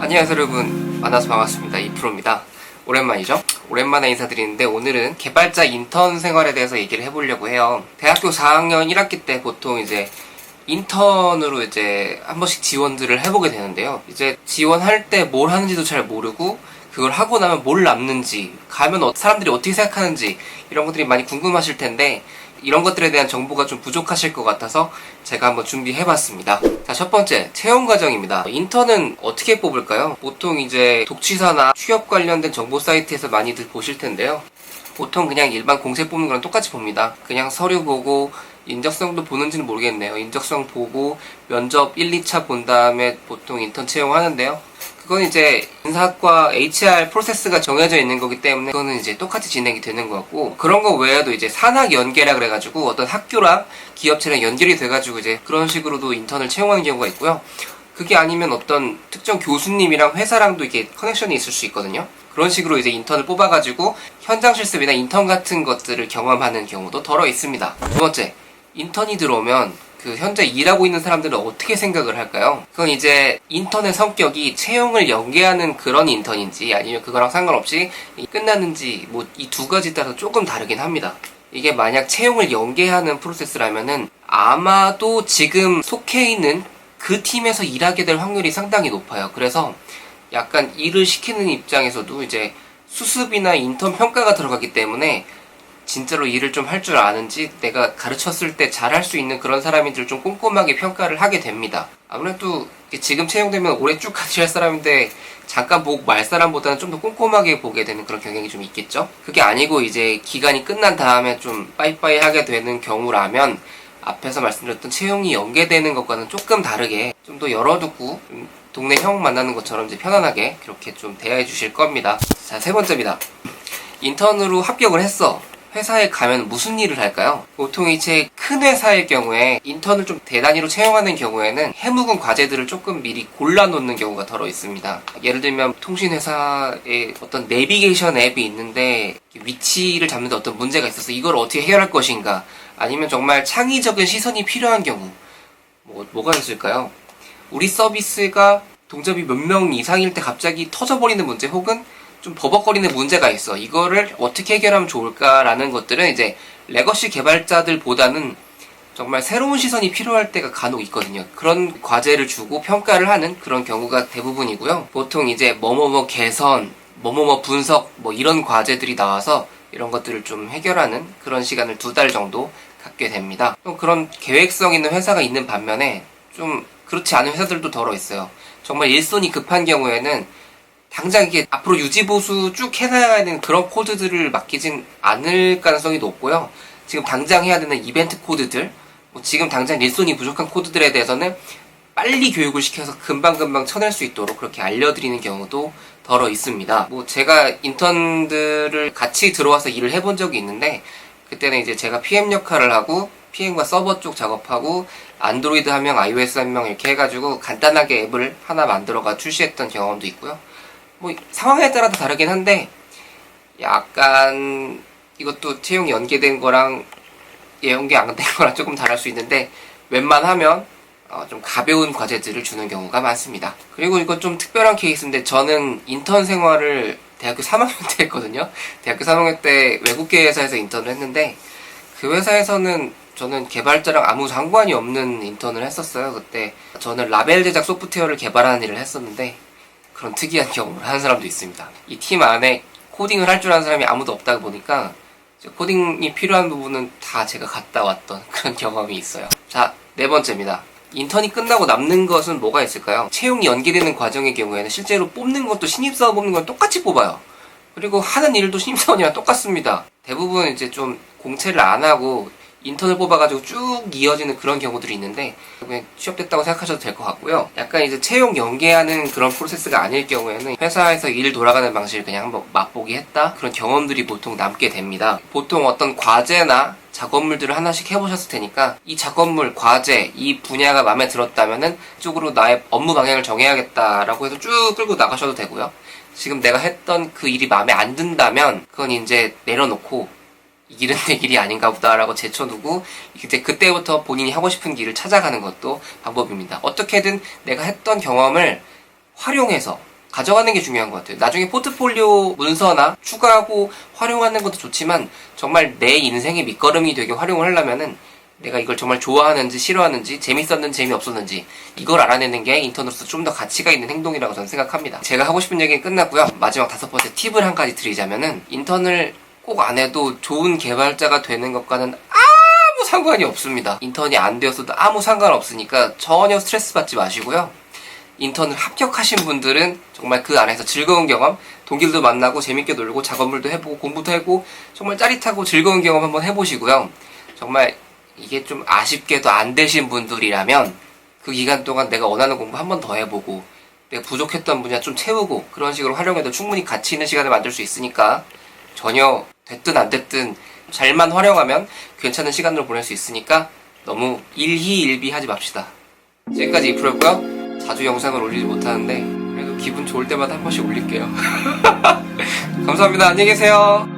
안녕하세요 여러분, 만나서 반갑습니다. 이프로입니다. 오랜만이죠? 오랜만에 인사드리는데 오늘은 개발자 인턴 생활에 대해서 얘기를 해보려고 해요. 대학교 4학년 1학기 때 보통 이제 인턴으로 이제 한 번씩 지원들을 해보게 되는데요. 이제 지원할 때 뭘 하는지도 잘 모르고 그걸 하고 나면 뭘 남는지, 가면 사람들이 어떻게 생각하는지 이런 것들이 많이 궁금하실 텐데 이런 것들에 대한 정보가 좀 부족하실 것 같아서 제가 한번 준비해봤습니다. 자, 첫 번째, 채용 과정입니다. 인턴은 어떻게 뽑을까요? 보통 이제 독취사나 취업 관련된 정보 사이트에서 많이들 보실 텐데요. 보통 그냥 일반 공채 뽑는 거랑 똑같이 봅니다. 그냥 서류 보고 인적성도 보는지는 모르겠네요. 인적성 보고 면접 1, 2차 본 다음에 보통 인턴 채용하는데요. 그건 이제 인사과 HR 프로세스가 정해져 있는 거기 때문에 그거는 이제 똑같이 진행이 되는 것 같고, 그런 거 외에도 이제 산학 연계라 그래가지고 어떤 학교랑 기업체랑 연결이 돼가지고 이제 그런 식으로도 인턴을 채용하는 경우가 있고요. 그게 아니면 어떤 특정 교수님이랑 회사랑도 이렇게 커넥션이 있을 수 있거든요. 그런 식으로 이제 인턴을 뽑아가지고 현장 실습이나 인턴 같은 것들을 경험하는 경우도 덜어 있습니다. 두 번째, 인턴이 들어오면 그 현재 일하고 있는 사람들은 어떻게 생각을 할까요? 그건 이제 인턴의 성격이 채용을 연계하는 그런 인턴인지 아니면 그거랑 상관없이 끝나는지 뭐 이 두 가지 따라서 조금 다르긴 합니다. 이게 만약 채용을 연계하는 프로세스라면은 아마도 지금 속해 있는 그 팀에서 일하게 될 확률이 상당히 높아요. 그래서 약간 일을 시키는 입장에서도 이제 수습이나 인턴 평가가 들어가기 때문에 진짜로 일을 좀 할 줄 아는지, 내가 가르쳤을 때 잘할 수 있는 그런 사람인지를 좀 꼼꼼하게 평가를 하게 됩니다. 아무래도 지금 채용되면 오래 쭉 같이 할 사람인데 잠깐 보고 말 사람보다는 좀 더 꼼꼼하게 보게 되는 그런 경향이 좀 있겠죠? 그게 아니고 이제 기간이 끝난 다음에 좀 빠이빠이 하게 되는 경우라면 앞에서 말씀드렸던 채용이 연계되는 것과는 조금 다르게 좀 더 열어두고 동네 형 만나는 것처럼 이제 편안하게 그렇게 좀 대해 주실 겁니다. 자, 세 번째입니다. 인턴으로 합격을 했어. 회사에 가면 무슨 일을 할까요? 보통 이제 큰 회사의 경우에 인턴을 좀 대단위로 채용하는 경우에는 해묵은 과제들을 조금 미리 골라놓는 경우가 덜어 있습니다. 예를 들면 통신회사에 어떤 내비게이션 앱이 있는데 위치를 잡는 데 어떤 문제가 있어서 이걸 어떻게 해결할 것인가, 아니면 정말 창의적인 시선이 필요한 경우 뭐가 있을까요? 우리 서비스가 동접이 몇 명 이상일 때 갑자기 터져버리는 문제, 혹은 좀 버벅거리는 문제가 있어. 이거를 어떻게 해결하면 좋을까라는 것들은 이제 레거시 개발자들보다는 정말 새로운 시선이 필요할 때가 간혹 있거든요. 그런 과제를 주고 평가를 하는 그런 경우가 대부분이고요. 보통 이제 뭐뭐뭐 개선, 뭐뭐뭐 분석, 뭐 이런 과제들이 나와서 이런 것들을 좀 해결하는 그런 시간을 2달 정도 갖게 됩니다. 또 그런 계획성 있는 회사가 있는 반면에 좀 그렇지 않은 회사들도 덜어 있어요. 정말 일손이 급한 경우에는 당장 이게 앞으로 유지보수 쭉 해놔야 되는 그런 코드들을 맡기진 않을 가능성이 높고요. 지금 당장 해야 되는 이벤트 코드들, 지금 당장 일손이 부족한 코드들에 대해서는 빨리 교육을 시켜서 금방금방 쳐낼 수 있도록 그렇게 알려드리는 경우도 덜어 있습니다. 제가 인턴들을 같이 들어와서 일을 해본 적이 있는데, 그때는 이제 제가 PM 역할을 하고 PM과 서버 쪽 작업하고 안드로이드 1명, iOS 1명 이렇게 해가지고 간단하게 앱을 하나 만들어가 출시했던 경험도 있고요. 상황에 따라 다 다르긴 한데 약간 이것도 채용이 연계된 거랑 연계 안 된 거랑 조금 다를 수 있는데, 웬만하면 좀 가벼운 과제들을 주는 경우가 많습니다. 그리고 이건 좀 특별한 케이스인데, 저는 인턴 생활을 대학교 3학년 때 했거든요. 대학교 3학년 때 외국계 회사에서 인턴을 했는데, 그 회사에서는 저는 개발자랑 아무 상관이 없는 인턴을 했었어요. 그때 저는 라벨 제작 소프트웨어를 개발하는 일을 했었는데 그런 특이한 경험을 하는 사람도 있습니다. 이 팀 안에 코딩을 할 줄 아는 사람이 아무도 없다 보니까 코딩이 필요한 부분은 다 제가 갔다 왔던 그런 경험이 있어요. 자, 네 번째입니다. 인턴이 끝나고 남는 것은 뭐가 있을까요? 채용이 연계되는 과정의 경우에는 실제로 뽑는 것도 신입사원 뽑는 건 똑같이 뽑아요. 그리고 하는 일도 신입사원이랑 똑같습니다. 대부분 이제 좀 공채를 안 하고 인턴을 뽑아가지고 쭉 이어지는 그런 경우들이 있는데, 그냥 취업됐다고 생각하셔도 될 것 같고요. 약간 이제 채용 연계하는 그런 프로세스가 아닐 경우에는 회사에서 일 돌아가는 방식을 그냥 한번 맛보기 했다? 그런 경험들이 보통 남게 됩니다. 보통 어떤 과제나 작업물들을 하나씩 해보셨을 테니까 이 작업물, 과제, 이 분야가 마음에 들었다면은 이쪽으로 나의 업무 방향을 정해야겠다라고 해서 쭉 끌고 나가셔도 되고요. 지금 내가 했던 그 일이 마음에 안 든다면 그건 이제 내려놓고 이 길은 내 길이 아닌가 보다라고 제쳐두고 이제 그때부터 본인이 하고 싶은 길을 찾아가는 것도 방법입니다. 어떻게든 내가 했던 경험을 활용해서 가져가는 게 중요한 것 같아요. 나중에 포트폴리오 문서나 추가하고 활용하는 것도 좋지만 정말 내 인생의 밑거름이 되게 활용을 하려면은 내가 이걸 정말 좋아하는지 싫어하는지 재밌었는지 재미없었는지 이걸 알아내는 게 인턴으로서 좀 더 가치가 있는 행동이라고 저는 생각합니다. 제가 하고 싶은 얘기는 끝났고요. 마지막 5번째 팁을 한 가지 드리자면은 인턴을 꼭 안 해도 좋은 개발자가 되는 것과는 아무 상관이 없습니다. 인턴이 안 되었어도 아무 상관없으니까 전혀 스트레스 받지 마시고요. 인턴을 합격하신 분들은 정말 그 안에서 즐거운 경험, 동기들도 만나고 재밌게 놀고 작업물도 해보고 공부도 하고 정말 짜릿하고 즐거운 경험 한번 해보시고요. 정말 이게 좀 아쉽게도 안 되신 분들이라면 그 기간 동안 내가 원하는 공부 한 번 더 해보고 내가 부족했던 분야 좀 채우고 그런 식으로 활용해도 충분히 가치 있는 시간을 만들 수 있으니까 전혀 됐든 안 됐든 잘만 활용하면 괜찮은 시간으로 보낼 수 있으니까 너무 일희일비하지 맙시다. 지금까지 이프로였고요. 자주 영상을 올리지 못하는데 그래도 기분 좋을 때마다 한 번씩 올릴게요. 감사합니다. 안녕히 계세요.